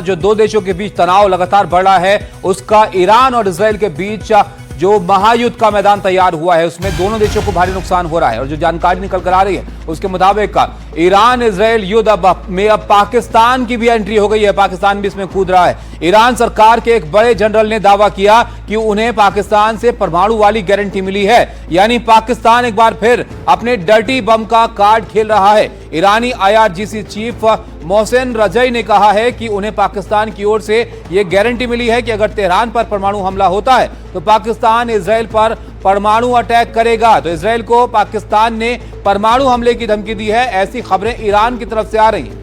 जो दो देशों के बीच तनाव लगातार बढ़ रहा है, उसका ईरान और इजराइल के बीच जो महायुद्ध का मैदान तैयार हुआ है उसमें दोनों देशों को भारी नुकसान हो रहा है। और जो जानकारी निकल कर आ रही है उसके मुताबिक ईरान इजराइल युद्ध में अब पाकिस्तान की भी एंट्री हो गई है, पाकिस्तान भी इसमें कूद रहा है। ईरान सरकार के एक बड़े जनरल ने दावा किया कि उन्हें पाकिस्तान से परमाणु वाली गारंटी मिली है, यानी पाकिस्तान एक बार फिर अपने डर्टी बम का कार्ड खेल रहा है। ईरानी IRGC चीफ मोहसिन रजई ने कहा है कि उन्हें पाकिस्तान की ओर से यह गारंटी मिली है कि अगर तेहरान पर परमाणु हमला होता है तो पाकिस्तान इजराइल पर परमाणु अटैक करेगा। तो इजराइल को पाकिस्तान ने परमाणु हमले की धमकी दी है, ऐसी खबरें ईरान की तरफ से आ रही हैं।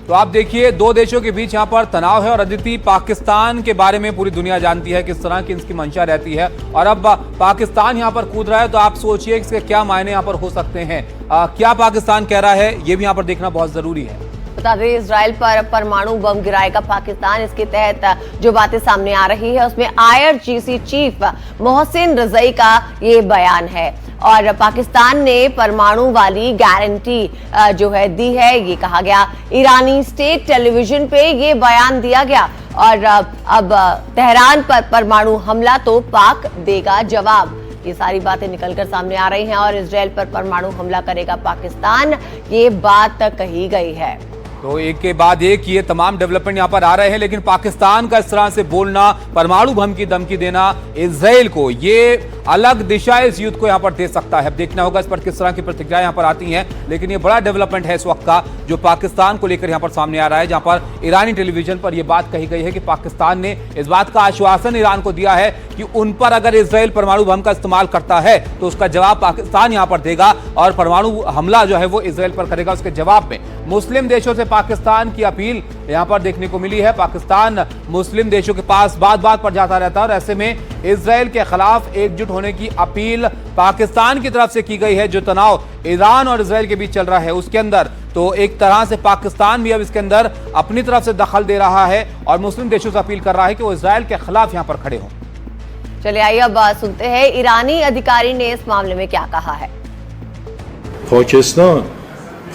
तो आप देखिए, दो देशों के बीच यहां पर तनाव है और अदिति, पाकिस्तान के बारे में पूरी दुनिया जानती है किस तरह की इसकी मंशा रहती है, और अब पाकिस्तान यहां पर कूद रहा है। तो आप सोचिए इसके क्या मायने यहां पर हो सकते हैं, क्या पाकिस्तान कह रहा है, यह भी यहां पर देखना बहुत जरूरी है। बता दें, इजराइल पर परमाणु बम गिराएगा पाकिस्तान, इसके तहत जो बातें सामने आ रही है उसमें IRGC चीफ मोहसिन रजई का ये बयान है। और पाकिस्तान ने परमाणु वाली गारंटी जो है दी है, ये कहा गया। ईरानी स्टेट टेलीविजन पे ये बयान दिया गया। और अब तेहरान पर परमाणु हमला तो पाक देगा जवाब, ये सारी बातें निकलकर सामने आ रही हैं। और इजराइल पर परमाणु हमला करेगा पाकिस्तान, ये बात कही गई है। तो एक के बाद एक ये तमाम डेवलपमेंट यहां पर आ रहे हैं, लेकिन पाकिस्तान का इस तरह से बोलना, परमाणु बम की धमकी देना इजराइल को, ये अलग दिशा इस युद्ध को यहां पर दे सकता है। अब देखना होगा इस पर किस तरह की प्रतिक्रिया यहां पर आती हैं, लेकिन ये बड़ा डेवलपमेंट है इस वक्त का जो पाकिस्तान को लेकर यहां पर सामने आ रहा है, जहां पर ईरानी टेलीविजन पर यह बात कही गई है कि पाकिस्तान ने इस बात का आश्वासन ईरान को दिया है कि उन पर अगर इजराइल परमाणु बम का इस्तेमाल करता है तो उसका जवाब पाकिस्तान यहां पर देगा और परमाणु हमला जो है वो इजराइल पर करेगा। उसके जवाब में मुस्लिम देशों से पाकिस्तान की अपील यहां पर देखने को मिली है। पाकिस्तान मुस्लिम देशों के पास बात बात पर जाता रहता है और ऐसे में इजराइल के खिलाफ एकजुट होने की अपील पाकिस्तान की तरफ से की गई है। जो तनाव ईरान और इजराइल के बीच चल रहा है उसके अंदर तो एक तरह से पाकिस्तान भी अब इसके अंदर अपनी तरफ से दखल दे रहा है और मुस्लिम देशों से अपील कर रहा है कि वो इजराइल के खिलाफ यहां पर खड़े हों। चलिए आइए अब सुनते हैं ईरानी अधिकारी ने इस मामले में क्या कहा है।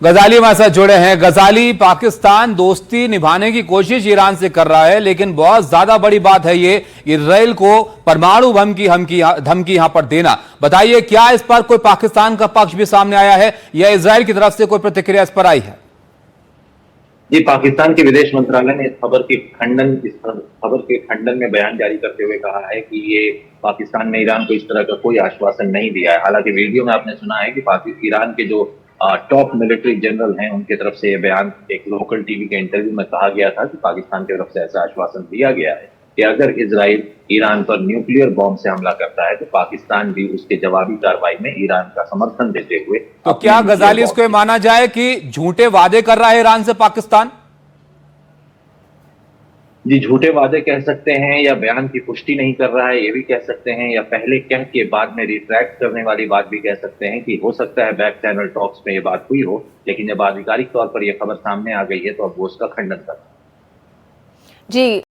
गजाली हमारे साथ जुड़े हैं। गजाली, पाकिस्तान दोस्ती निभाने की कोशिश ईरान से कर रहा है, लेकिन बहुत ज्यादा बड़ी बात है ये इजराइल को परमाणु बम की धमकी यहां पर देना। बताइए, क्या इस पर कोई पाकिस्तान का पक्ष भी सामने आया है या इजराइल की तरफ से कोई प्रतिक्रिया इस पर आई है? जी, पाकिस्तान के विदेश मंत्रालय ने इस खबर के खंडन में बयान जारी करते हुए कहा है कि ये पाकिस्तान ने ईरान को इस तरह का कोई आश्वासन नहीं दिया है। हालांकि वीडियो में आपने सुना है कि ईरान के जो टॉप मिलिट्री जनरल हैं उनकी तरफ से यह बयान एक लोकल टीवी के इंटरव्यू में कहा गया था कि पाकिस्तान की तरफ से ऐसा आश्वासन दिया गया है कि अगर इजराइल ईरान पर न्यूक्लियर बॉम्ब से हमला करता है तो पाकिस्तान भी उसके जवाबी कार्रवाई में ईरान का समर्थन देते हुए। तो क्या गजाली इसको माना जाए कि झूठे वादे कर रहा है ईरान से पाकिस्तान? जी, झूठे वादे कह सकते हैं या बयान की पुष्टि नहीं कर रहा है ये भी कह सकते हैं, या पहले कह के बाद में रिट्रैक्ट करने वाली बात भी कह सकते हैं कि हो सकता है बैक चैनल टॉक्स में ये बात हुई हो, लेकिन जब आधिकारिक तौर पर यह खबर सामने आ गई है तो अब वो उसका खंडन कर रहा है। जी।